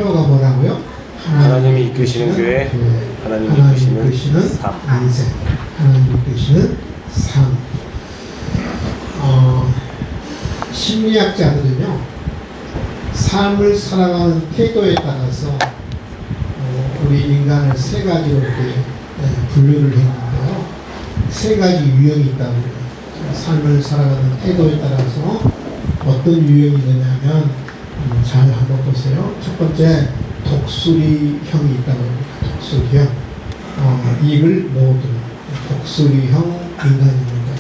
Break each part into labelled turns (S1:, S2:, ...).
S1: 표어가 뭐라고요?
S2: 하나님이 이끄시는 교회, 하나님이 이끄시는 삶.
S1: 인생, 하나님이 이끄시는 삶. 심리학자들은요, 삶을 살아가는 태도에 따라서 우리 인간을 세 가지로 이렇게 분류를 했는데요. 세 가지 유형이 있다고 해요. 삶을 살아가는 태도에 따라서 어떤 유형이 되냐면, 잘 한번 보세요. 첫 번째, 독수리형이 있다고 합니다. 독수리형. 이익을 모두 독수리형 인간입니다.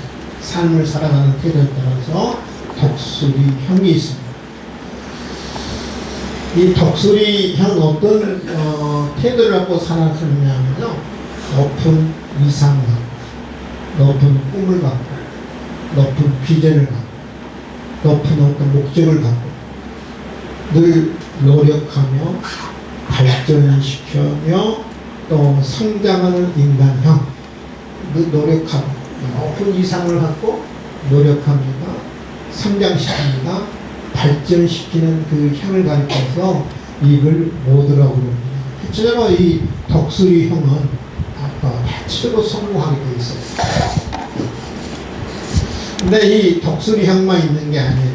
S1: 삶을 살아가는 태도에 따라서 독수리형이 있습니다. 이 독수리형 어떤 태도를 갖고 살아가느냐면요, 높은 이상을 갖고, 높은 꿈을 갖고, 높은 비전을 갖고, 높은 어떤 목적을 갖고, 늘 노력하며 발전시키며 또 성장하는 인간형. 늘 노력하고 높은 이상을 갖고 노력합니다. 성장시킵니다. 발전시키는 그 향을 가리켜서 이걸 모드라고 합니다. 대체적으로 이 독수리형은 대체적으로 성공하게 되어 있어요. 근데 이 독수리형만 있는 게 아니에요.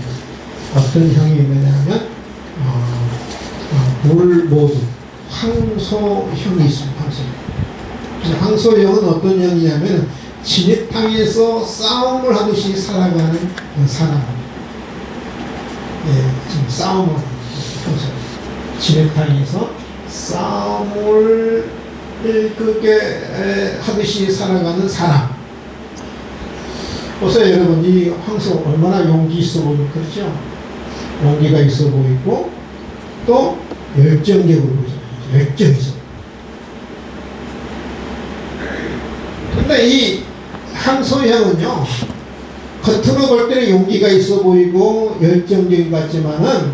S1: 어떤 형이 있느냐면 모두 황소형이 있습니다. 황소형은 어떤 형이냐면 진흙탕에서 싸움을 하듯이 살아가는 사람입니다. 지금 싸움을 진흙탕에서 싸움을 그렇게 하듯이 살아가는 사람. 보세요, 여러분. 이 황소 얼마나 용기 있어 보이고, 그렇죠? 용기가 있어 보이고, 또 열정적으로 보이잖아요. 열정이 있어. 근데 이 황소형은요, 겉으로 볼 때는 용기가 있어 보이고 열정적인 것 같지만은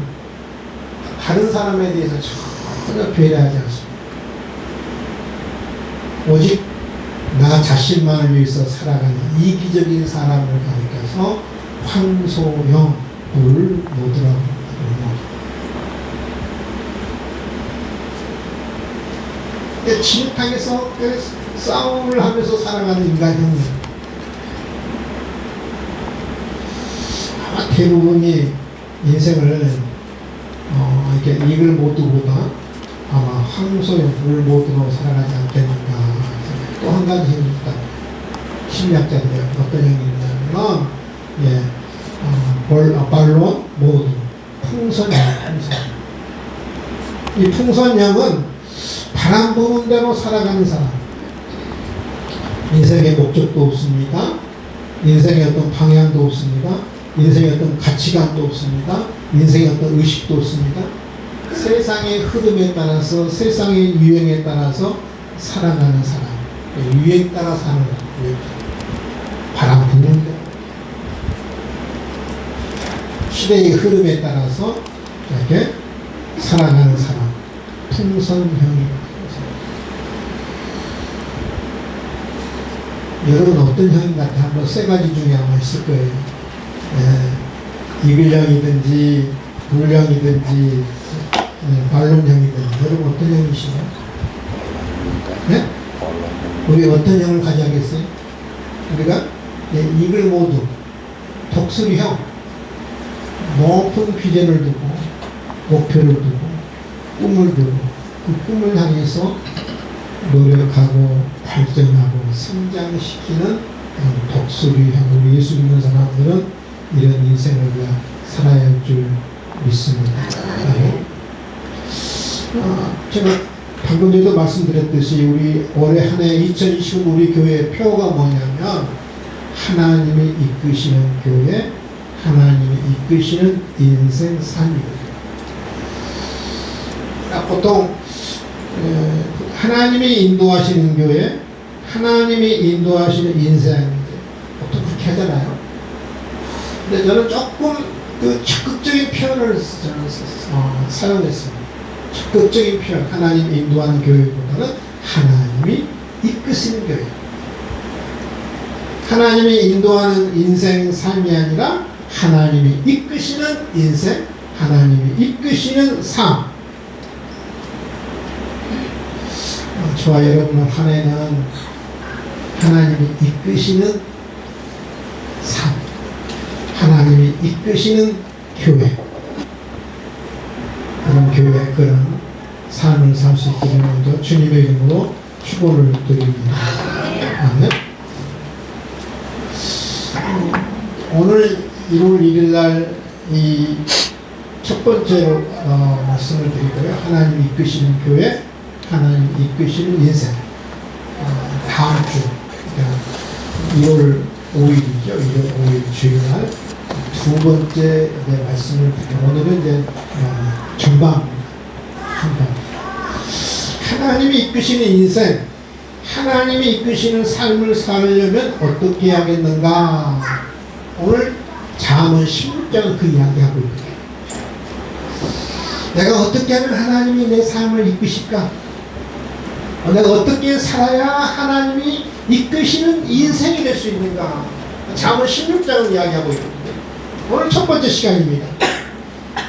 S1: 다른 사람에 대해서 전혀 배려하지 않습니다. 오직 나 자신만을 위해서 살아가는 이기적인 사람을 가리켜서 황소형 모드라고 합니다. 진흙탕에서 싸움을 하면서 살아가는 인간형입니다. 아마 대부분이 인생을 이렇게 이글 모드보다 아마 황소형 모드로 살아가지 않겠는가. 또 한 가지 형이 있다. 심리학자들이 어떤 형이 있냐면, 반론 모드, 풍선형. 이 풍선형은 바람 부는 대로 살아가는 사람. 인생의 목적도 없습니다. 인생의 어떤 방향도 없습니다. 인생의 어떤 가치관도 없습니다. 인생의 어떤 의식도 없습니다. 세상의 흐름에 따라서, 세상의 유행에 따라서 살아가는 사람. 유행 따라 사는 사람. 바람 부는 대로. 시대의 흐름에 따라서 이렇게 살아가는 사람. 풍선형입니다. 여러분 어떤 형인 것 같아요? 한번 세 가지 중에 아마 있을 거예요. 이글형이든지 불형이든지 반론형이든지. 여러분 어떤 형이시나요? 네? 우리 어떤 형을 가져야겠어요? 우리가 이글 모드, 독수리형, 높은 비전을 두고 목표를 두고 꿈을 두고 그 꿈을 향해서 노력하고 발전하고 성장시키는 독수리형으로 예수 믿는 사람들은 이런 인생을 살아야 할 줄 믿습니다. 제가 방금 전에도 말씀드렸듯이 우리 올해 한 해 2020 우리 교회의 표어가 뭐냐면 하나님이 이끄시는 교회, 하나님이 이끄시는 인생 삶이거든요. 보통 하나님이 인도하시는 교회, 하나님이 인도하시는 인생, 보통 그렇게 하잖아요. 근데 저는 조금 그 적극적인 표현을 사용했습니다. 적극적인 표현, 하나님 인도하는 교회보다는 하나님이 이끄시는 교회. 하나님이 인도하는 인생 삶이 아니라 하나님이 이끄시는 인생, 하나님이 이끄시는 삶. 저와 여러분을 한 해는 하나님이 이끄시는 삶, 하나님이 이끄시는 교회, 그런 교회, 그런 삶을 살 수 있기를 먼저 주님의 이름으로 축원을 드립니다. 아멘. 오늘 1월 1일 날 이 첫 번째로 말씀을 드리고요. 하나님 이끄시는 교회, 하나님 이끄시는 인생. 다음 주, 그러니까 2월 5일이죠. 2월 5일 주일날 두 번째 말씀을 드리고, 오늘은 이제 전반입니다. 하나님이 이끄시는 인생, 하나님이 이끄시는 삶을 살려면 어떻게 하겠는가? 오늘 잠언 16장 그 이야기하고 있거든요. 내가 어떻게 하면 하나님이 내 삶을 이끄실까? 내가 어떻게 살아야 하나님이 이끄시는 인생이 될 수 있는가? 잠언 16장을 이야기하고 있거든요. 오늘 첫 번째 시간입니다.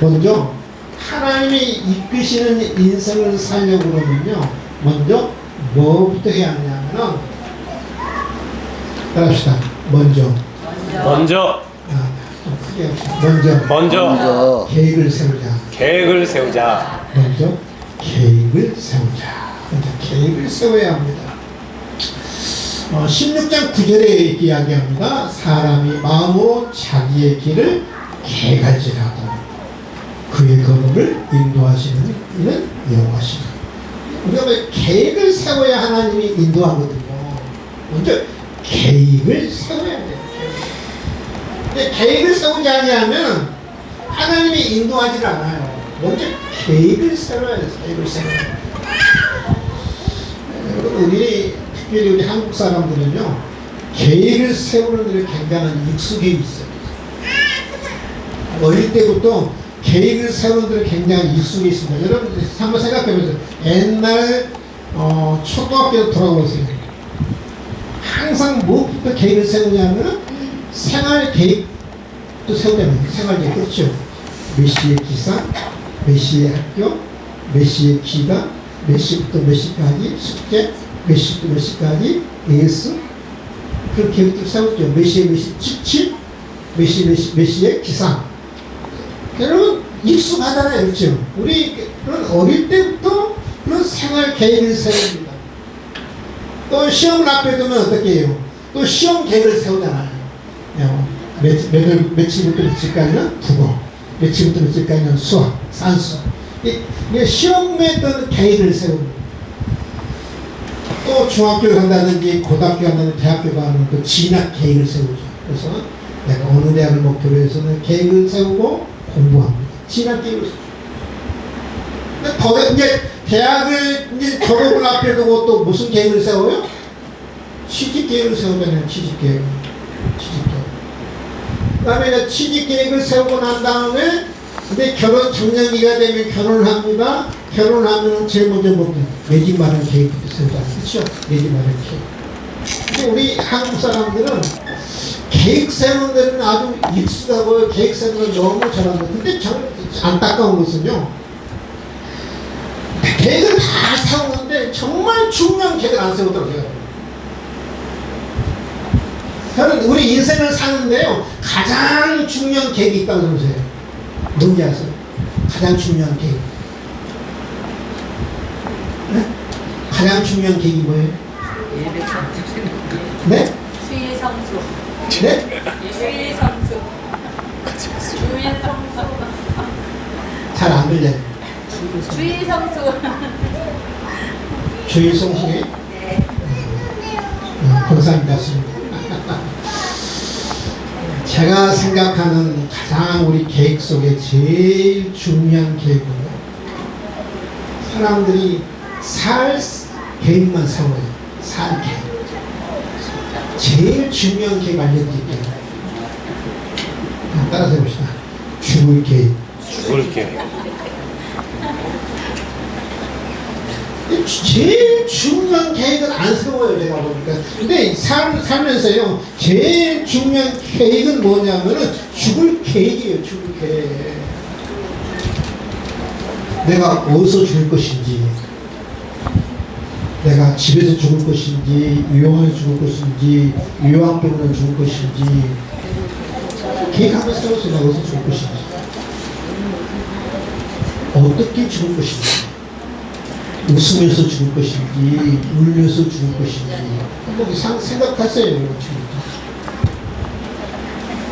S1: 먼저 하나님이 이끄시는 인생을 살려고 그러면요, 먼저 뭐부터 해야 하냐면은, 따라합시다. 먼저 좀 크게 합시다. 먼저 계획을 세우자. 먼저 계획을 세우자. 먼저 계획을 세워야 합니다. 16장 9절에 이렇게 이야기합니다. 사람이 마음으로 자기의 길을 계획할지라도 그의 걸음을 인도하시는 이는 여호와시라. 우리가 왜 계획을 세워야 하나님이 인도하거든요. 먼저 계획을 세워야 돼요. 근데 계획을 세우지 아니하면 하나님이 인도하지 않아요. 먼저 계획을 세워야 돼요. 계획을 세워야 돼요. 우리 특별히 우리 한국 사람들은요, 계획을 세우는 일에 굉장한 익숙해 있어요. 어릴 때부터 계획을 세우는 데는 굉장히 익숙해 있습니다. 여러분 한번 생각해 보세요. 옛날 초등학교 돌아보세요. 항상 무엇부터 계획을 세우냐면 생활 계획도 세우잖아요. 생활 계획, 그렇죠? 몇 시에 기상, 몇 시에 학교, 몇 시에 귀가, 몇 시부터 몇 시까지 숙제, 몇 시부터 몇 시까지 AS, 그런 계획도 세우죠. 몇 시에 몇 시 취침, 몇 시에 기상. 여러분 익숙하잖아요, 그렇죠? 우리 그런 어릴 때부터 그런 생활 계획을 세웁니다. 또 시험을 앞에 두면 어떻게 해요? 또 시험 계획을 세우잖아요. 며칠부터 며칠까지는 국어, 며칠부터 며칠까지는 수학, 산수. 이게 시험에 따른 계획을 세웁니다. 또 중학교를 간다든지 고등학교 간다든지 대학교 가면 또 진학 계획을 세우죠. 그래서 내가 어느 대학을 목표로 해서는 계획을 세우고 공부합니다. 진학 계획을 세우죠. 근데 더 이제 대학을 이제 졸업을 앞에 두고 또 무슨 계획을 세워요? 취직 계획을 세우잖아요. 취직 계획. 그 다음에 이제 취직 계획을 세우고 난 다음에 근데 결혼 정년기가 되면 결혼을 합니다. 결혼하면 제일 먼저 뭡니까? 내 집 마련 계획부터 세우잖아요. 그렇죠? 내 집 마련 계획. 근데 우리 한국 사람들은 계획 세우는 데는 아주 익숙하고 계획 세우는 걸 너무 잘합니다. 근데 참 안타까운 것은요, 계획을 다 세우는데 정말 중요한 계획을 안 세우더라고요. 저는 우리 인생을 사는데요, 가장 중요한 계획이 있다고 생각해요. 뭔지 아세요? 가장 중요한 계획. 네? 가장 중요한 계획이 뭐예요? 네?
S3: 주일 성수.
S1: 네?
S3: 주일 성수. 주일 성수.
S1: 잘 안 들려요.
S3: 주일 성수.
S1: 주일 성수에?
S3: 네.
S1: 감사합니다. 제가 생각하는 가장 우리 계획 속에 제일 중요한 계획은 사람들이 살 계획만 세워요. 살 계획. 제일 중요한 계획 알려드릴게요. 따라서 해봅시다. 죽을 계획. 제일 중요한 계획은 안 세워요, 제가 보니까. 근데 살면서요, 제일 중요한 계획은 뭐냐면은 죽을 계획이에요, 죽을 계획. 내가 어디서 죽을 것인지, 내가 집에서 죽을 것인지, 요양원에 죽을 것인지, 요양병원에 죽을 것인지, 계획하면서 세우세요. 어디서 죽을 것인지. 어떻게 죽을 것인지. 웃으면서 죽을 것인지, 울면서 죽을 것인지. 한번 생각하세요. 지금부터.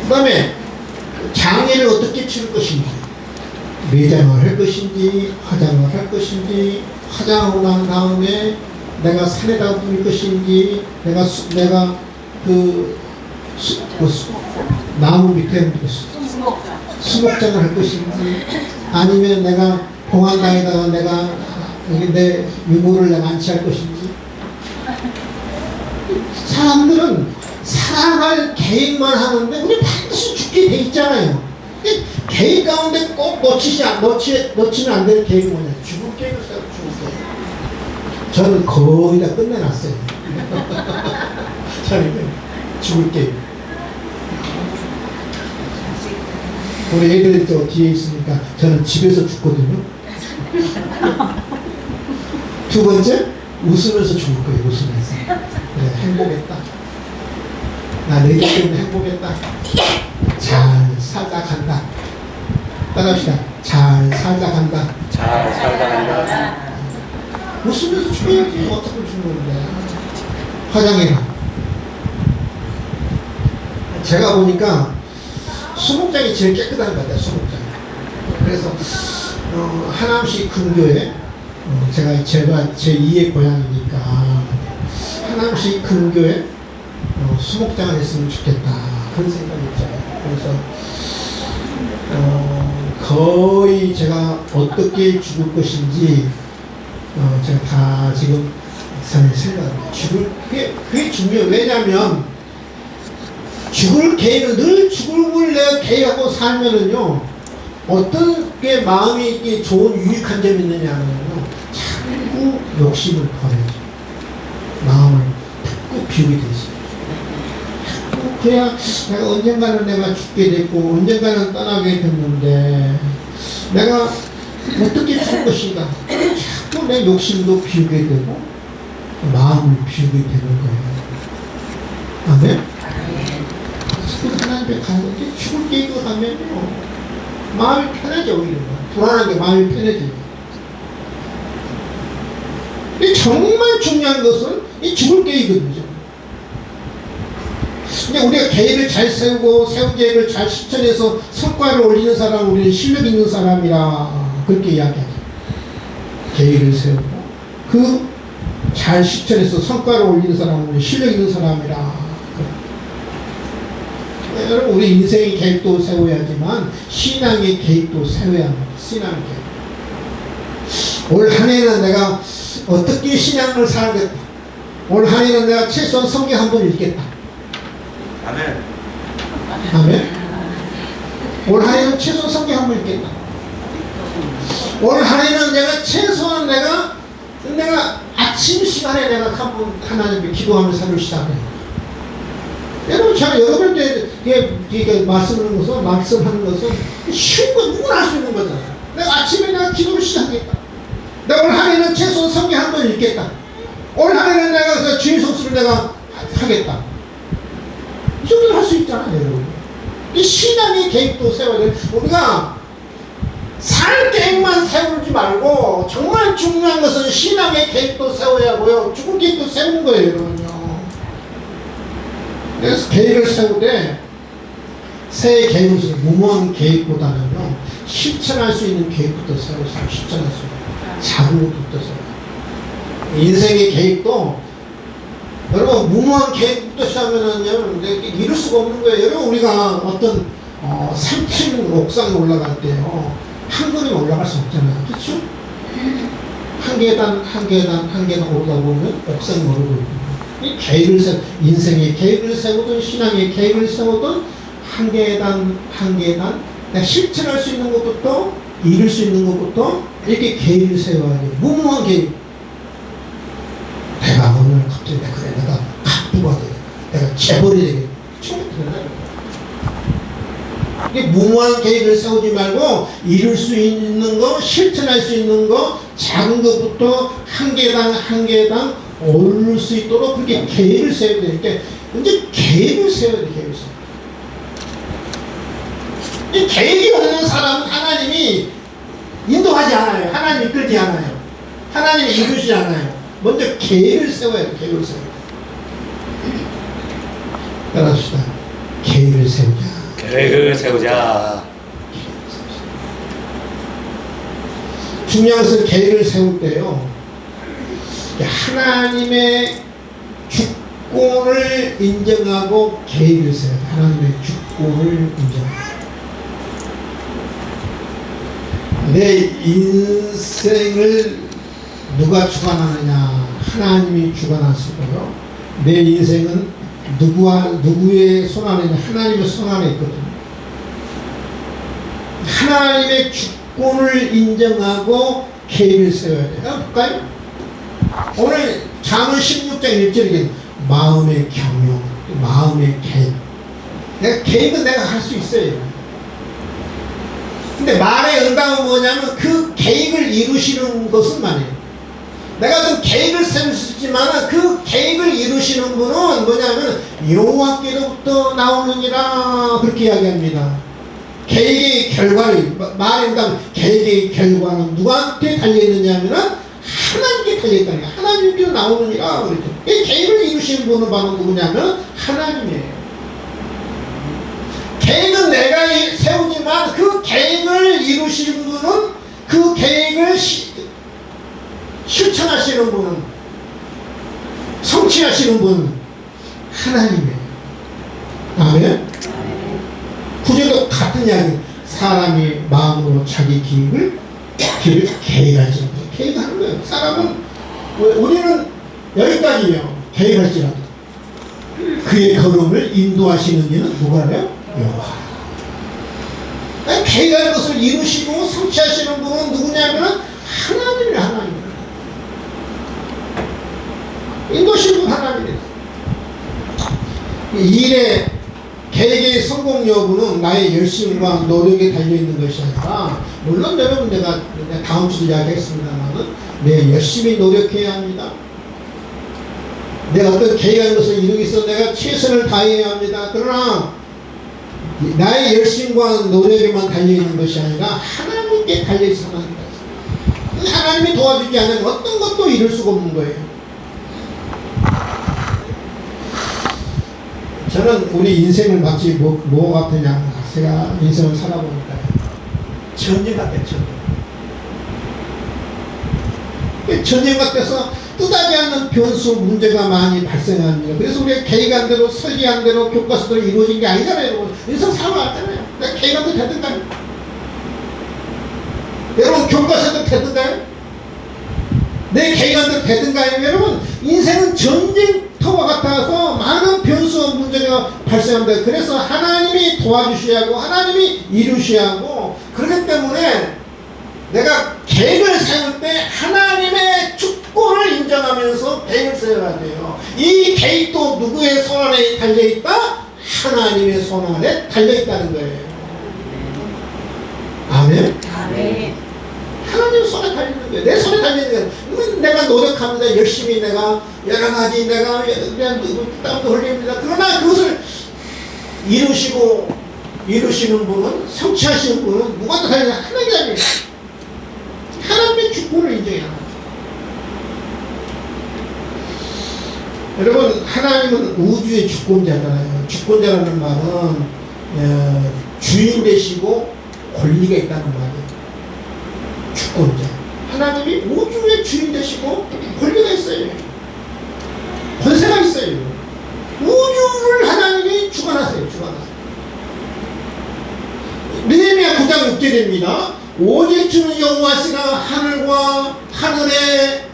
S1: 그 다음에, 장애를 어떻게 치를 것인지. 매장을 할 것인지, 화장을 할 것인지, 화장하고 난 다음에 내가 산에다 뿌릴 것인지, 내가 나무 밑에 수목장을 할 것인지, 아니면 내가 봉안당에다가 내가 내 유물을 내가 안치할 것인지. 사람들은 살아갈 계획만 하는데 우리 반드시 죽게 돼 있잖아요. 계획 가운데 꼭 놓치면 안 되는 계획이 뭐냐? 죽을 계획을 세워, 죽을 계획. 저는 거의 다 끝내놨어요. 저는 죽을 계획. 우리 애들 저 뒤에 있으니까 저는 집에서 죽거든요. 두 번째, 웃으면서 죽을 거예요. 웃으면서. 네, 행복했다. 나 내일 때문에 행복했다. 잘 살다 간다. 따라합시다. 잘 살다 간다.
S2: 잘 살다 간다.
S1: 웃으면서 죽어야지. 어떻게 죽는데. 화장해라. 제가 보니까 수목장이 제일 깨끗한 것 같아요. 수목장. 그래서 하남시 근교에 제가 제 2의 고향이니까 하남시 근교에 수목장을 했으면 좋겠다. 그런 생각이 있잖아요. 그래서 거의 제가 어떻게 죽을 것인지 제가 다 지금 생각합니다. 그게 중요해요. 왜냐하면 죽을 계획은 늘 죽음을 내가 계획하고 살면은요, 어떤 게 마음이 좋은 유익한 점이 있느냐면요, 자꾸 욕심을 버려요. 마음을 자꾸 비우게 돼 있어요. 그래야 내가 언젠가는 내가 죽게 됐고, 언젠가는 떠나게 됐는데, 내가 어떻게 죽을 것인가. 자꾸 내 욕심도 비우게 되고, 마음을 비우게 되는 거예요. 아멘? 하나님께 가는데 죽을 계획을 하면요, 마음이 편해져. 오히려 불안한 게 마음이 편해져요. 근데 정말 중요한 것은 이 죽을 계획이거든요. 근데 우리가 계획을 잘 세우고 세운 계획을 잘 실천해서 성과를 올리는 사람은 우리는 실력 있는 사람이라 그렇게 이야기하죠. 계획을 세우고 그 잘 실천해서 성과를 올리는 사람은 실력 있는 사람이라. 여러분, 우리 인생의 계획도 세워야지만 신앙의 계획도 세워야 합니다. 신앙의 계획. 올 한 해는 내가 어떻게 신앙을 살겠다. 올 한 해는 내가 최소한 성경 한 번 읽겠다.
S2: 아멘.
S1: 아멘. 올 한 해는 최소한 성경 한 번 읽겠다. 올 한 해는 내가 최소한 내가 아침 시간에 내가 한 번 하나님께 기도하면서 하루 시작해요. 여러분, 제가 여러분께 말씀하는 것은 쉬운 거 누구나 할 수 있는 거잖아요. 내가 아침에 내가 기도를 시작하겠다. 내가 올 한 해는 최소한 성경 한 번 읽겠다. 올 한 해는 내가 주일 성수를 내가 하겠다. 이 정도는 할 수 있잖아요, 여러분. 이 신앙의 계획도 세워야 돼요. 우리가 살 계획만 세우지 말고 정말 중요한 것은 신앙의 계획도 세워야 하고요. 죽을 계획도 세우는 거예요, 여러분요. 그래서 계획을 세울 때 새해 계획을 세우고 무모한 계획보다는요, 실천할 수 있는 계획부터 세워서 실천할 수 있는 작은 것부터 세워요. 인생의 계획도 여러분 무모한 계획부터 시작하면은요, 이룰 수가 없는 거예요. 여러분, 우리가 어떤 3층 옥상에 올라갈 때요, 한 걸음 올라갈 수 없잖아요. 그렇죠? 한 계단 오르다 보면 옥상이 오르고 있고, 이 계획을 인생의 계획을 세우든 신앙의 계획을 세우든 한 계단 내가 실천할 수 있는 것부터 이룰 수 있는 것부터 이렇게 계획을 세워야 돼요. 무모한 계획. 내가 오늘 갑자기 내가 갑부가 되겠다. 내가 재벌이 되겠다. 처음에 되나요? 이게 무모한 계획을 세우지 말고 이룰 수 있는 거, 실천할 수 있는 거, 작은 것부터 한 계단 한 계단 오를 수 있도록 그렇게 계획을 세워야 되니까 이제 계획을 세워야 돼. 계획을 세워. 이 계획이 없는 사람은 하나님이 인도하지 않아요. 하나님이 이끌지 않아요. 하나님이 이끄지 않아요. 먼저 계획을 세워야 돼. 계획을 세워야 돼. 따라합시다. 계획을 세우자.
S2: 계획을 세우자.
S1: 중요한 것은 계획을 세울 때요, 하나님의 주권을 인정하고 계획을 세워야 돼. 하나님의 주권을 인정하고. 내 인생을 누가 주관하느냐? 하나님이 주관하시고요. 내 인생은 누구의 손 안에 있냐? 하나님의 손 안에 있거든요. 하나님의 주권을 인정하고 계획을 세워야 돼요. 한번 볼까요? 오늘 잠언 16장 1절에 마음의 경영, 마음의 계획. 내가 계획은 내가 할 수 있어요. 근데 말의 응답은 뭐냐면 그 계획을 이루시는 것은 말이에요. 내가 좀 계획을 세울 수 있지만 그 계획을 이루시는 분은 뭐냐면 여호와께로부터 나오느니라 그렇게 이야기합니다. 계획의 결과를, 말의 응답은 계획의 결과는 누구한테 달려있느냐 하면 하나님께 달려있다는 거예요. 하나님께로 나오느니라 그랬죠. 이 계획을 이루시는 분은 바로 누구냐면 하나님이에요. 계획은 내가 세우지만 그 계획을 이루시는 분은, 그 계획을 실천하시는 분은, 성취하시는 분은 하나님이에요. 아멘? 구절도 같은 이야기. 사람이 마음으로 자기 길을 계획하지 않아요. 계획하는 거예요. 사람은, 우리는 여기까지예요. 계획할지라도 그의 걸음을 인도하시는 이는 누가 알아요? 여호와. 계획할 것을 이루시고 성취하시는 분은 누구냐면 하나님이에요. 하나님. 인도하시는 분 하나님이에요. 일의 계획의 성공 여부는 나의 열심과 노력에 달려있는 것이 아니라, 물론 여러분 내가 다음 주도 이야기했습니다만 내 열심히 노력해야 합니다. 내가 어떤 계획한 것을 이루기 위해서 내가 최선을 다해야 합니다. 그러나 나의 열심과 노력에만 달려있는 것이 아니라 하나님께 달려있어. 하나님이 도와주지 않으면 어떤 것도 이룰 수가 없는 거예요. 저는 우리 인생을 마치 뭐 같으냐, 제가 인생을 살아보니까 전쟁 같아요. 전쟁 같아서 뜻하지 않는 변수, 문제가 많이 발생합니다. 그래서 우리가 계획한 대로, 설계한 대로 교과서대로 이루어진 게 아니잖아요. 여러분. 인생 살아왔잖아요. 내가 계획한 대로 됐던가요? 여러분, 교과서대로 됐던가요? 내 계획한 대로 됐던가요? 여러분, 인생은 전쟁터와 같아서 많은 변수와 문제가 발생합니다. 그래서 하나님이 도와주셔야 하고 하나님이 이루셔야 하고, 그렇기 때문에 내가 계획을 세울 때 하나님의 주권을 인정하면서 계획을 세워야 돼요. 이 계획도 누구의 손 안에 달려있다? 하나님의 손 안에 달려있다는 거예요. 아멘?
S3: 아멘.
S1: 하나님 손에 달리는 거예요. 내 손에 달리는 거예요. 내가 노력합니다. 열심히 내가 여러 가지 내가 땀도 흘립니다. 그러나 그것을 이루시는 분은, 성취하시는 분은 누구한테 달리냐? 하나님이 달립니다. 하나님의 주권을 인정해야 합니다. 여러분, 하나님은 우주의 주권자잖아요. 주권자라는 말은 주인 되시고 권리가 있다는 말이에요. 주권자. 하나님이 우주의 주인 되시고 권리가 있어요. 권세가 있어요. 우주를 하나님이 주관하세요. 느헤미야 9장 6절입니다. 오직 주는 여호와시라.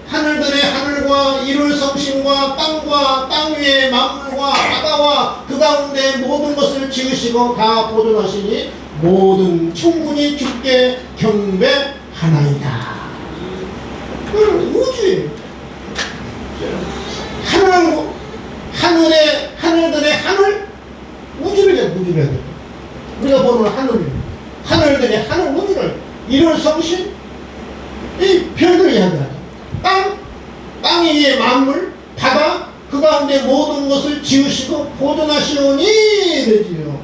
S1: 하늘들의 하늘과 이룰 성심과 땅과 땅 위의 만물과 바다와 그 가운데 모든 것을 지으시고 다 보존하시니 모든 충분히 주께 경배하나이다. 우주예요. 하늘들의 하늘, 우주를 해야 돼. 우리가 보는 하늘 우주의 만물, 바다, 그 가운데 모든 것을 지으시고 보존하시오니 되지요.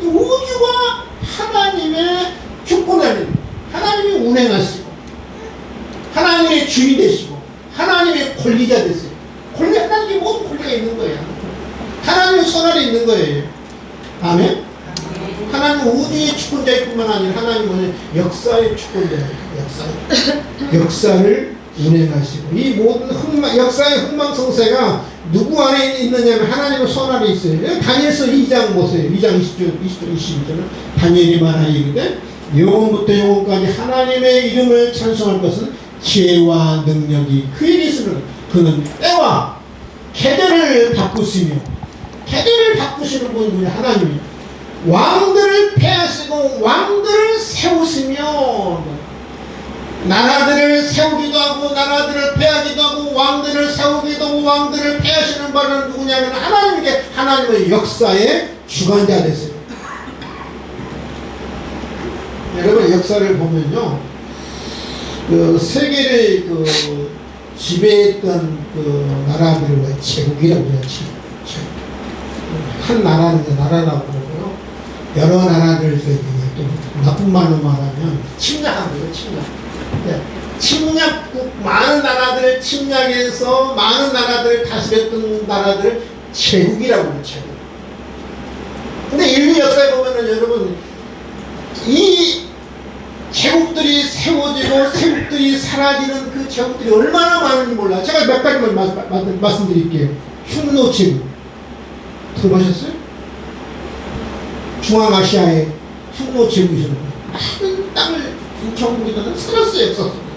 S1: 우주가 하나님의 주권을 하나님이 운행하시고 하나님의 주인 되시고 하나님의 권리자 되세요. 하나님의 모든 권리가 있는 거예요. 하나님의 손안에 있는 거예요. 아멘? 하나님은 우주의 주권자일 뿐만 아니라 하나님은 역사의 주권자예요. 역사를 운행하시고 이 모든 역사의 흥망성쇠가 누구 안에 있느냐면 하나님의 손 안에 있어요. 다니엘서 2장 보세요. 2장 20절, 22절은 다니엘이 말하여 이르되 영원부터 영원까지 하나님의 이름을 찬송할 것은 지혜와 능력이 그에게 있으므로 그는 때와 계절을 바꾸시며 계절을 바꾸시는 분이 누구냐? 하나님이 왕들을 패하시고 왕들을 세우시며 나라들을 세우기도 하고 나라들을 패하기도 하고 왕들을 세우기도 하고 왕들을 패하시는 바는 누구냐면 하나님에게 하나님의 역사의 주관자 됐어요. 여러분 역사를 보면요, 그 세계를 그 지배했던 그 나라들을 왜 제국이라고 해요. 한 나라는 나라라고 그러고요. 여러 나라들 또 나쁜 말로 말하면 침략한 거예요. 침략국 많은 나라들을 침략해서 많은 나라들을 다스렸던 나라들을 제국이라고 해요. 제국. 근데 인류 역사에 보면은 여러분 이 제국들이 세워지고 세국들이 사라지는 그 제국들이 얼마나 많은지 몰라요. 제가 몇 가지만 말씀드릴게요. 흉노 제국 들어보셨어요? 중앙아시아의 흉노 제국이셨는데 많은 땅을 정복이던 살았어요. 없었어요.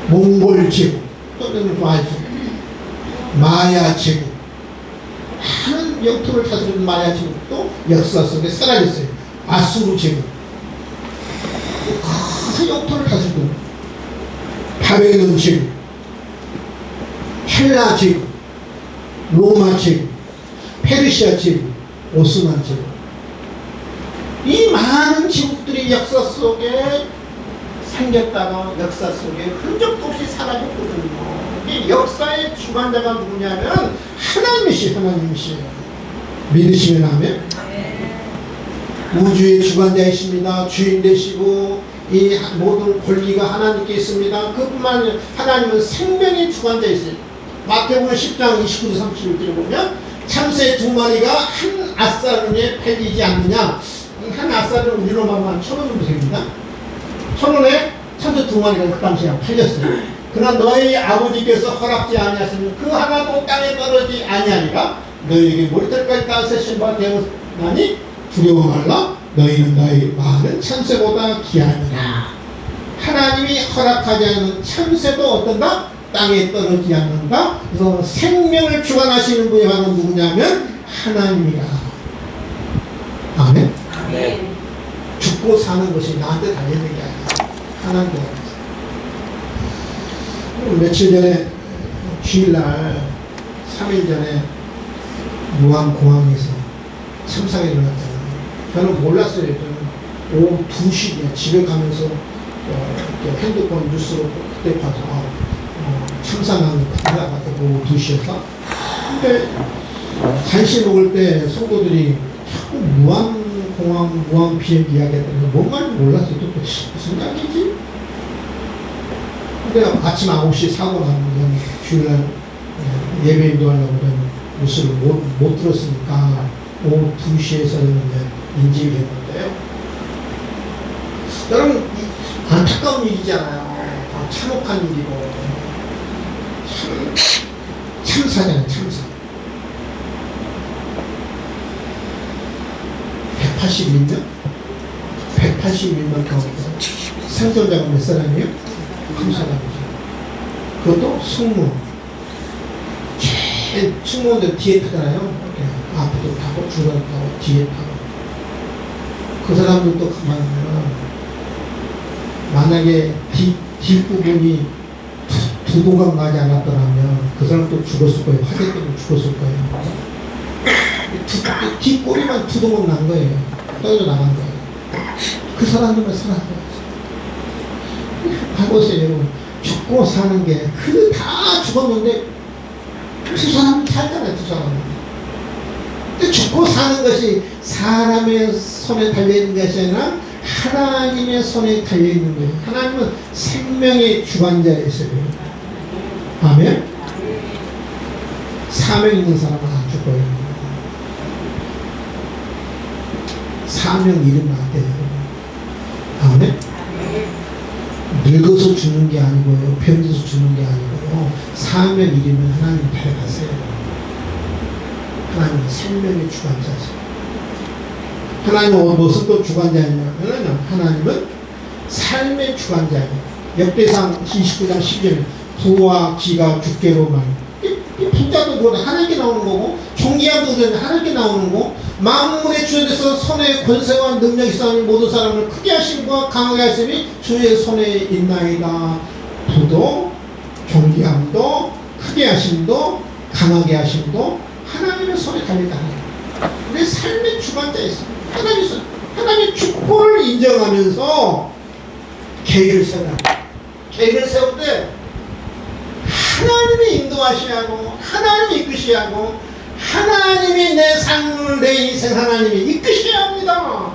S1: 몽골 제국 또는 좀 알죠. 마야 제국 많은 영토를 다스리는 마야 제국도 역사 속에 사라졌어요. 아수르 제국 큰 영토를 다스리던 바벨론 제국, 헬라 제국, 로마 제국, 페르시아 제국, 오스만 제국, 이 많은 제국들이 역사 속에 생겼다가 역사 속에 흔적도 없이 사라졌거든요. 이 역사의 주관자가 누구냐면 하나님이시에요. 믿으시면 하면 우주의 주관자이십니다. 주인 되시고 이 모든 권리가 하나님께 있습니다. 그뿐만 아니라 하나님은 생명의 주관자이세요. 마태복음 10장 29절 31절에 보면 참새 두 마리가 한 아싸른에 팔리지 않느냐. 한 아싸른 우리로 말하면 1,000원 정도 됩니다. 1,000원에 참새 두 마리가 그 당시에 팔렸어요. 그러나 너희 아버지께서 허락지 아니하시면 그 하나도 땅에 떨어지지 아니하리라. 너희에게 머리털까지 다 세신 바 되었나니 두려워 말라. 너희는 너희 많은 참새보다 귀하니라. 하나님이 허락하지 않는 참새도 어떤가? 땅에 떨어지지 않는다. 그래서 생명을 주관하시는 분이 바로 누구냐면 하나님이라. 아멘.
S2: 네.
S1: 죽고 사는 것이 나한테 달려있는 게 아니라 하나님께 달려있어요. 며칠 전에 주일날 3일 전에 무안공항에서 참사가 일어났잖아요. 저는 몰랐어요. 저는 오후 2시에 집에 가면서 핸드폰 뉴스로 그때 봐서 참사 나는 그때 나갔다 오후 2시였어. 근데 간식 먹을 때 성도들이 자꾸 무안공항 무안 비행기 이야기했더니 뭔 말인지 몰랐어요. 또 무슨 이야기지? 근데 아침 9시 사고 나면 주일날 예배 인도하려고 뉴스를 못 들었으니까 오후 2시에서는 인지를 했는데요. 여러분 안타까운 일이잖아요. 참혹한 일이고 참사잖아요. 참사. 181명? 181명 가운데 생존자가 몇 사람이에요? 한 사람이죠. 그것도 승무. 제일 승무원들 뒤에 타잖아요. 앞에도 타고 중간에 타고 뒤에 타고. 그 사람들도 가만히면 만약에 뒷부분이 두동강 나지 않았더라면 그 사람도 죽었을 거예요. 화재 때문에 죽었을 거예요. 뒷꼬리만 두동강 난 거예요. 떨어져 나간 거예요. 그 사람들만 살았어요. 봐보세요, 여러분. 죽고 사는 게 그 다 죽었는데 두 사람은 살잖아요. 두 사람은. 근데 죽고 사는 것이 사람의 손에 달려있는 것이 아니라 하나님의 손에 달려있는 거예요. 하나님은 생명의 주관자이세요. 아멘. 사명 있는 사람은 안 죽어요. 사명 잃으면 안 돼요. 아멘. 늙어서 죽는 게 아니고요. 병들어서 죽는 게 아니고요. 사명 잃으면 하나님 데려가세요. 하나님은 생명의 주관자죠. 하나님은 무슨 또 주관자냐면 하나님은 삶의 주관자예요. 역대상 29장 10절 부와 기가 주께로 말. 이 부자도 그러네. 하나님께 나오는 거고 존귀함도 그러네. 하나님께 나오는 거고 만물의 주에서 손에 권세와 능력이 있사오니 모든 사람을 크게 하심과 강하게 하심이 주의 손에 있나이다. 부도 존귀함도 크게 하심도 강하게 하심도 하나님의 손에 달려있다. 우리 삶의 주관자에 있습니다. 하나님의 축복을 인정하면서 계획을 세워라. 계획을 세울 때 하나님이 인도하시고 하나님이 이끄시고 하나님이 내 삶을 내 인생 하나님이 이끄셔야 합니다.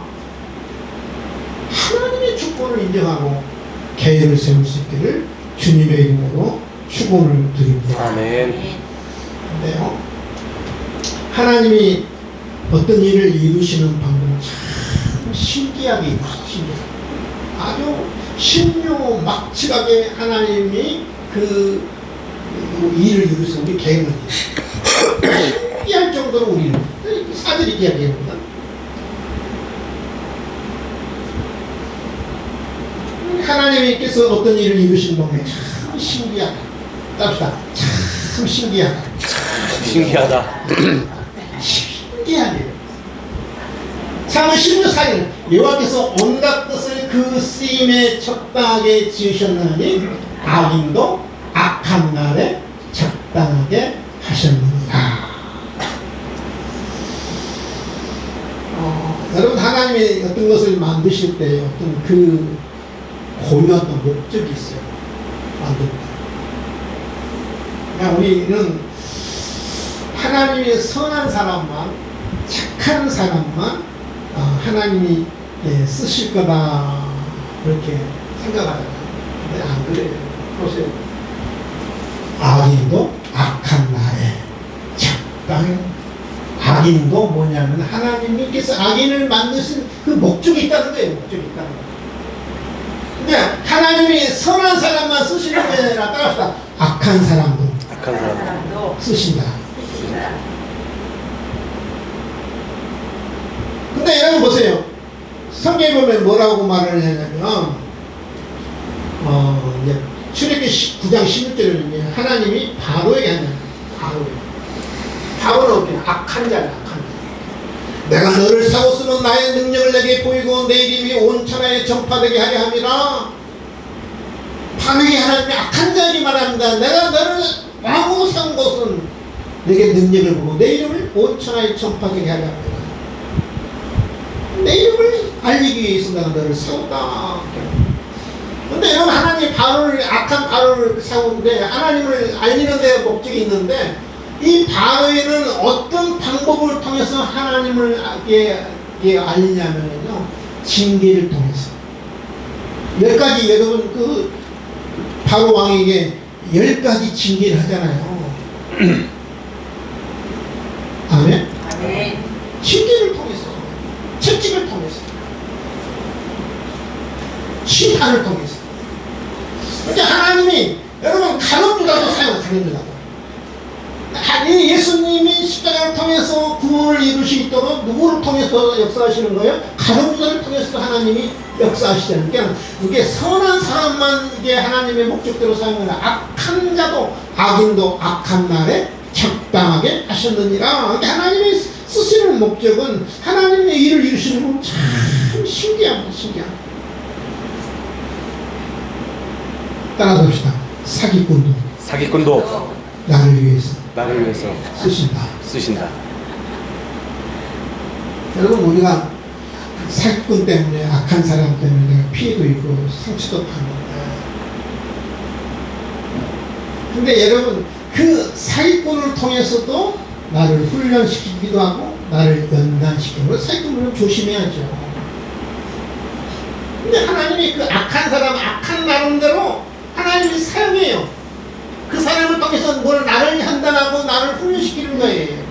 S1: 하나님의 축복을 인정하고 계획을 세울 수 있기를 주님의 이름으로 축원을 드립니다.
S2: 아멘.
S1: 근데요, 하나님이 어떤 일을 이루시는 방법은 참 신기하게 이루시죠. 아주 신묘막측하게 하나님이 그 일을 이루시는 우리 계획을 신기할 정도로 우리는 사절이 이야기합니다. 하나님께서 어떤 일을 이루시는 방법이 참 신기하다. 답시다. 참 신기하다.
S2: 신기하다.
S1: 신기하게. 사무 16사기는 여호와께서 온갖 것을 그 쓰임에 적당하게 지으셨나니 악인도 악한 날에 적당하게 하셨느니라. 여러분, 하나님이 어떤 것을 만드실 때 어떤 그 고유한 목적이 있어요. 만들 때. 그러니까 우리는 하나님의 선한 사람만, 착한 사람만 하나님이 쓰실 거다 그렇게 생각하잖아요. 근데 안 그래요. 보세요. 악인도 악한 날에 적당히. 악인도 뭐냐면 하나님께서 악인을 만드신 그 목적이 있다는 거예요. 목적이 있다는 거예요. 근데 하나님이 선한 사람만 쓰시는 게 아니라 따라합시다. 악한 사람도 쓰신다. 근데 여러분 보세요. 성경에 보면 뭐라고 말을 하냐면 이제 출애굽기 9장 16절에 하나님이 바로에게 하냐. 바로는 어떻게 악한 자냐. 악한 자. 내가 너를 세웠으면 나의 능력을 내게 보이고 내 이름이 온 천하에 전파되게 하려 함이라. 바로에게 하나님이 악한 자에게 말합니다. 내가 너를 왕으로 세운 것은 내게 능력을 보고 내 이름을 온 천하에 전파되게 하려 합니다. 내 이름을 알리기 위해서 내가 너를 세웠다. 근데 여러분, 하나님이 악한 바로를 세우는데 하나님을 알리는 데 목적이 있는데 이 바로에는 어떤 방법을 통해서 하나님을 알리냐면요, 징계를 통해서. 10가지, 여러분, 그 바로 왕에게 10가지 징계를 하잖아요. 아멘?
S3: 아멘.
S1: 징계를 통해서, 채찍을 통해서, 심판을 통해서. 그러니까 하나님이 여러분 가늠유다도 사용, 가늠유다도. 예수님이 십자가를 통해서 구원을 이룰 수 있도록 누구를 통해서 역사하시는 거예요? 가룟유다를 통해서 하나님이 역사하시잖아요. 그러니까 이게 선한 사람만 이게 하나님의 목적대로 사용하는 악한 자도 악인도 악한 날에 적당하게 하셨느니라. 그러니까 하나님이 쓰시는 목적은 하나님의 일을 이루시는 건 참 신기합니다. 신기합니다. 따라서 봅시다. 사기꾼도 나를 위해서 쓰신다. 여러분, 우리가 사기꾼 때문에, 악한 사람 때문에 피해도 있고 상처도 받는데 근데 여러분 그 사기꾼을 통해서도 나를 훈련시키기도 하고 나를 연단시키고 사기꾼을 조심해야죠. 근데 하나님이 그 악한 사람 악한 나름대로 하나님이 사용해요. 그 사람을 통해서 뭘 나를 판단하고 나를 훈련시키는 거예요.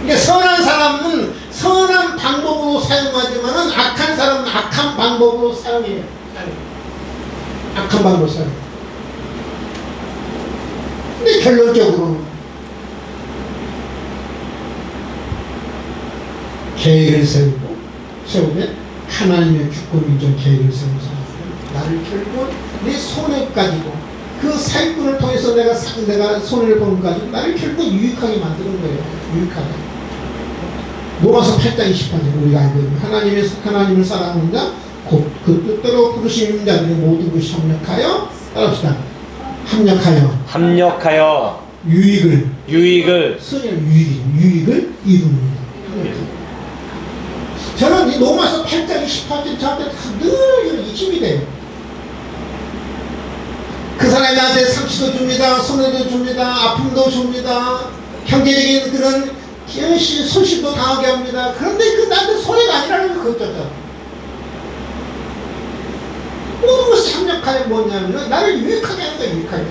S1: 그러니까 선한 사람은 선한 방법으로 사용하지만은 악한 사람은 악한 방법으로 사용해요. 악한 방법으로 사용해요. 근데 결론적으로는 계획을 세우면 하나님의 주권 인정 계획을 세우는 사람은 나를 결국 내 손해 가지고 그 사기꾼을 통해서 내가 손해를 보는 가지고 나를 결국 유익하게 만드는 거예요. 유익하게. 로마서 8장 28절 우리가 알고 있는 하나님을 사랑하는 자 곧 그 뜻대로 부르신 자들의 모든 것이 협력하여 따라합시다. 합력하여 유익을 선의 유익을 이룹니다. 저는 이 로마서 8장 28절 저한테 늘 힘이 돼요. 그 사람이 나한테 상처도 줍니다. 손해도 줍니다. 아픔도 줍니다. 경제적인 그런 손실도 당하게 합니다. 그런데 그 나한테 손해가 아니라는 거 그것조차. 모든 것이 협력하여 뭐냐면 나를 유익하게 하는 거야. 유익하게.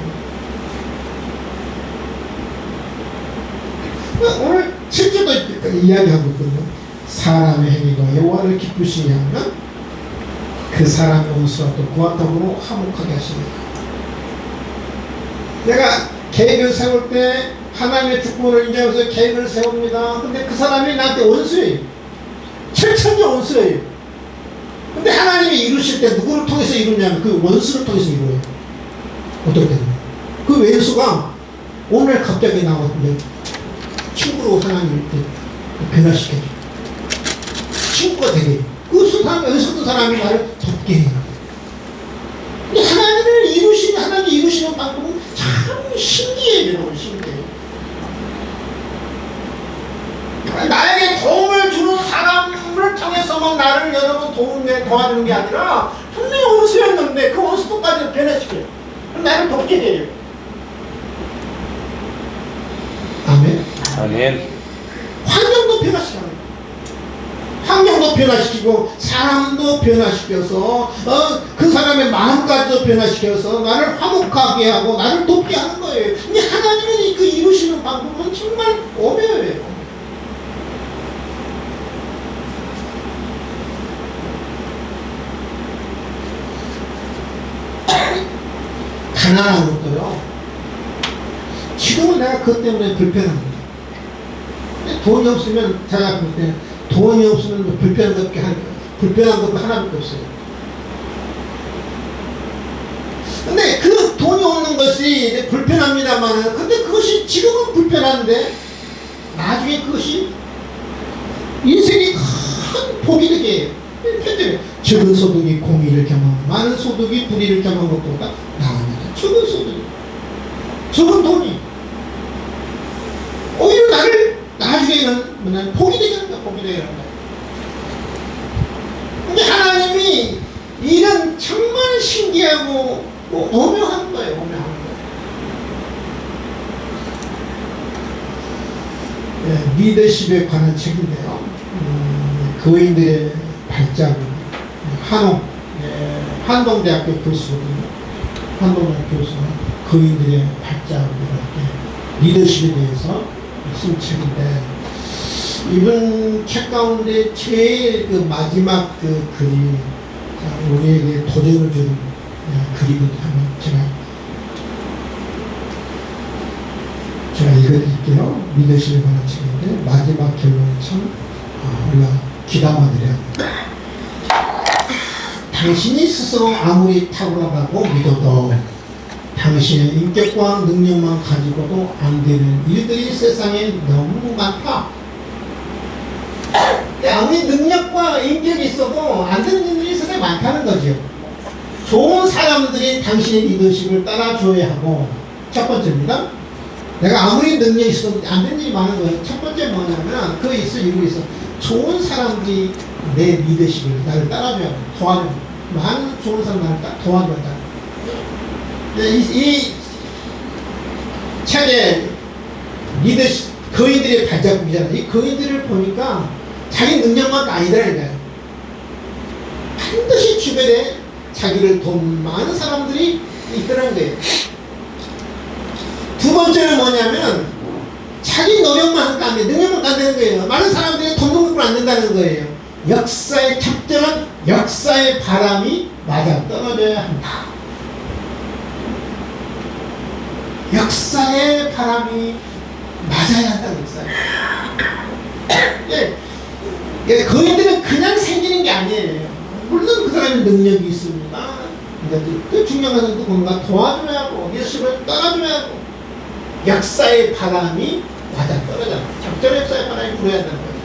S1: 오늘 7절도 이야기하고 있거든요. 사람의 행위가 여호와를 기쁘시게 하면 그 사람의 온수라도 그와 더불어 화목하게 하십니다. 내가 계획을 세울 때 하나님의 주권을 인정해서 계획을 세웁니다. 근데 그 사람이 나한테 원수예요. 철천적 원수예요. 근데 하나님이 이루실 때 누구를 통해서 이루냐면 그 원수를 통해서 이루어요. 어떻게 되나요? 그 원수가 오늘 갑자기 나왔는데 친구로 하나님을 변화시켜줘. 친구가 되게 그 어리석은 사람이 나를 돕게 해요. 근데 하나님이 이루시는 방법은 참 신기해요. 여러분 신기해요. 나에게 도움을 주는 사람을 통해서만 나를 여러분 도와주는 게 아니라 분명히 원수였는데 그 원수도까지 변화시켜요. 나를 돕게 돼요. 아멘. 환경도 변화시켜요. 환경도 변화시키고 사람도 변화시켜서 그 사람의 마음까지도 변화시켜서 나를 화목하게 하고 나를 돕게 하는 거예요. 근데 하나님은 그 이루시는 방법은 정말 오묘해요. 가난한 것도요. 지금은 내가 그것 때문에 불편합니다. 돈이 없으면 제가 볼 때 돈이 없으면 불편한 것 하나밖에 없어요. 근데 그 돈이 없는 것이 불편합니다만 근데 그것이 지금은 불편한데 나중에 그것이 인생이 큰 복이 되게 해요. 적은 소득이 공의를 경험하고 많은 소득이 불의를 경험한 것보다 나옵니다. 적은 소득이 적은 돈이 오히려 나를 나중에는 복이 되게 합니다. 복이 되게 합니다. 근데 하나님이 이런 정말 신기하고 오묘한 거예요. 오묘한 거예요. 네, 리더십에 관한 책인데요. 거인들의 발자국 한동대학교 교수거든요. 한동대학교 교수가 거인들의 발자국 이렇게 리더십에 대해서 쓴 책인데 이번 책 가운데 제일 그 마지막 그 글이 우리에게 도전을 주는 글이거든요. 제가 읽어드릴게요. 리더십에 관한 책인데 마지막 결론은 참 우리가 귀담아드려야 합니다. 당신이 스스로 아무리 탁월하다고 믿어도 당신의 인격과 능력만 가지고도 안 되는 일들이 세상에 너무 많다. 아무리 능력과 인격이 있어도 안 되는 일들이 세상에 많다는 거죠. 좋은 사람들이 당신의 리더십을 따라줘야 하고, 첫 번째입니다. 내가 아무리 능력이 있어도 안 되는 일이 많은 거예요. 첫 번째 뭐냐면 그 이유가 있어. 좋은 사람들이 내 리더십을 나를 따라줘야 돼. 도와줘야 돼. 많은 좋은 사람 나를 도와줘야 돼. 이 차례 리더십 거인들의 발자국이잖아요. 이 거인들을 보니까 자기 능력만 아니더라니까요. 반드시 주변에 자기를 돈 많은 사람들이 있더라는 거예요. 두 번째는 뭐냐면 자기 노력만 하니까 안 돼. 능력만 안 되는 거예요. 많은 사람들이 돈 먹고 안 된다는 거예요. 역사의 작정은 역사의 바람이 맞아 떨어져야 한다. 역사의 바람이 맞아야 한다. 역사에. 예, 거인들은 그냥 생기는 게 아니에요. 물론 그 사람의 능력이 있습니다. 그 중요한 것은 또 뭔가 도와줘야 하고 예수를 따라줘야 하고 역사의 바람이 맞아 떨어져. 적절한 역사의 바람이 불어야 한다는 거예요.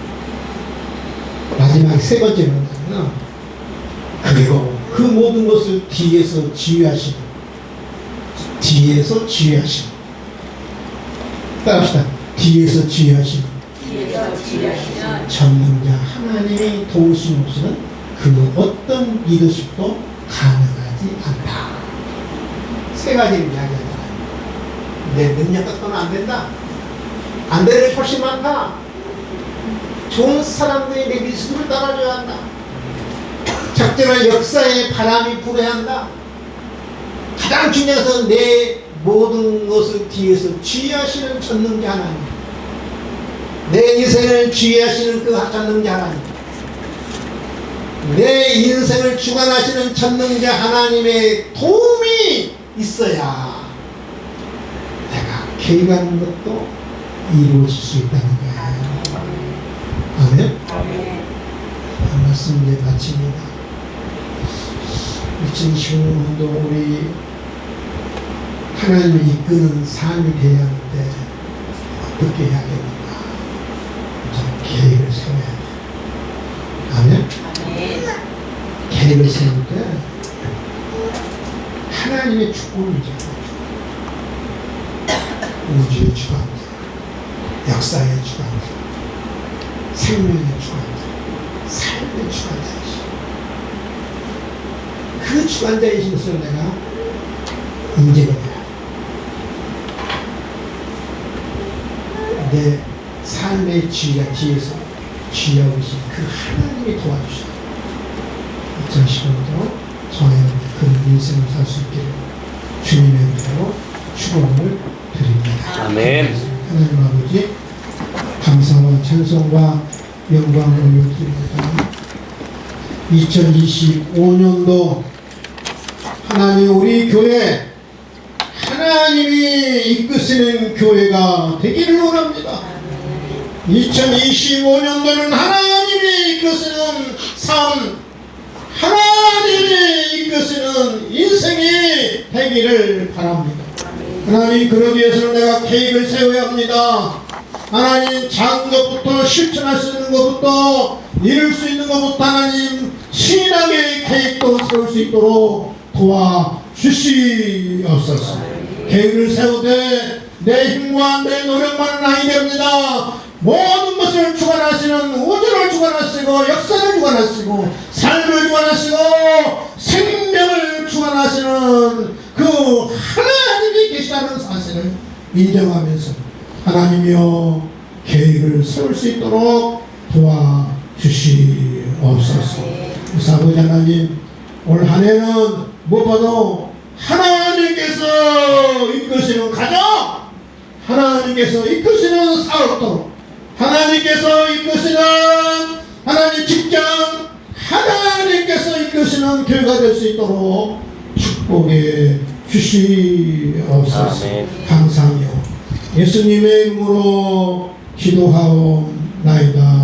S1: 마지막 세 번째는 그리고 그 모든 것을 뒤에서 지휘하시는 따라합시다. 뒤에서 지휘하시는 전능자 하나님이 도우심 없이는 그 어떤 리더십도 가능하지 않다. 세 가지를 이야기하잖아요. 내 능력 갖고는 안 된다. 안 되는 게 훨씬 많다. 좋은 사람들이 내 리더십을 따라줘야 한다. 적절한 역사의 바람이 불어야 한다. 가장 중요한 것은 내 모든 것을 뒤에서 지휘하시는 전능자 하나님, 내 인생을 지휘하시는 그 전능자 하나님, 내 인생을 주관하시는 전능자 하나님의 도움이 있어야 내가 계획하는 것도 이루어질 수 있다는 거예요. 아멘? 말씀 이제 마칩니다. 2025년도 우리 하나님을 이끄는 삶이 되어야 하는데 어떻게 해야 됩니까? 계획을 세워야 돼요. 아멘? 계획을 세울 때 하나님의 주권이죠. 우주의 주관자, 역사의 주관자, 생명의 주관자, 삶의 주관자이시. 그 주관자이신 것을 내가 인정해야 돼. 내 삶의 지위가 뒤에서 지휘하고 계신 그 하나님이 도와주셔. 2015년도 저의 그런 인생을 살 수 있기를 주님의 은혜로 축원을 드립니다.
S2: 아멘.
S1: 하나님 아버지 감사와 찬송과 영광을 올려드립니다. 2025년도 하나님 우리 교회 하나님이 이끄시는 교회가 되기를 원합니다. 2025년도는 하나님이 이끄시는 삶, 하나님이 이끄시는 인생이 되기를 바랍니다. 하나님 그러기 위해서는 내가 계획을 세워야 합니다. 하나님 작은 것부터 실천할 수 있는 것부터 이룰 수 있는 것부터 하나님 신앙의 계획도 세울 수 있도록 도와주시옵소서. 계획을 세우되 내 힘과 내 노력만은 아니 됩니다. 모든 것을 주관하시는 우주를 주관하시고 역사를 주관하시고 삶을 주관하시고 생명을 주관하시는 그 하나님이 계시다는 사실을 인정하면서 하나님이여 계획을 세울 수 있도록 도와주시옵소서. 아버지 하나님 올 한해는 무엇보다도 하나님께서 이끄시는 가정, 하나님께서 이끄시는 사업도, 하나님께서 이끄시는 하나님 직장, 하나님께서 이끄시는 교회가 될 수 있도록 축복해 주시옵소서. 감사하며 예수님의 이름으로 기도하옵나이다.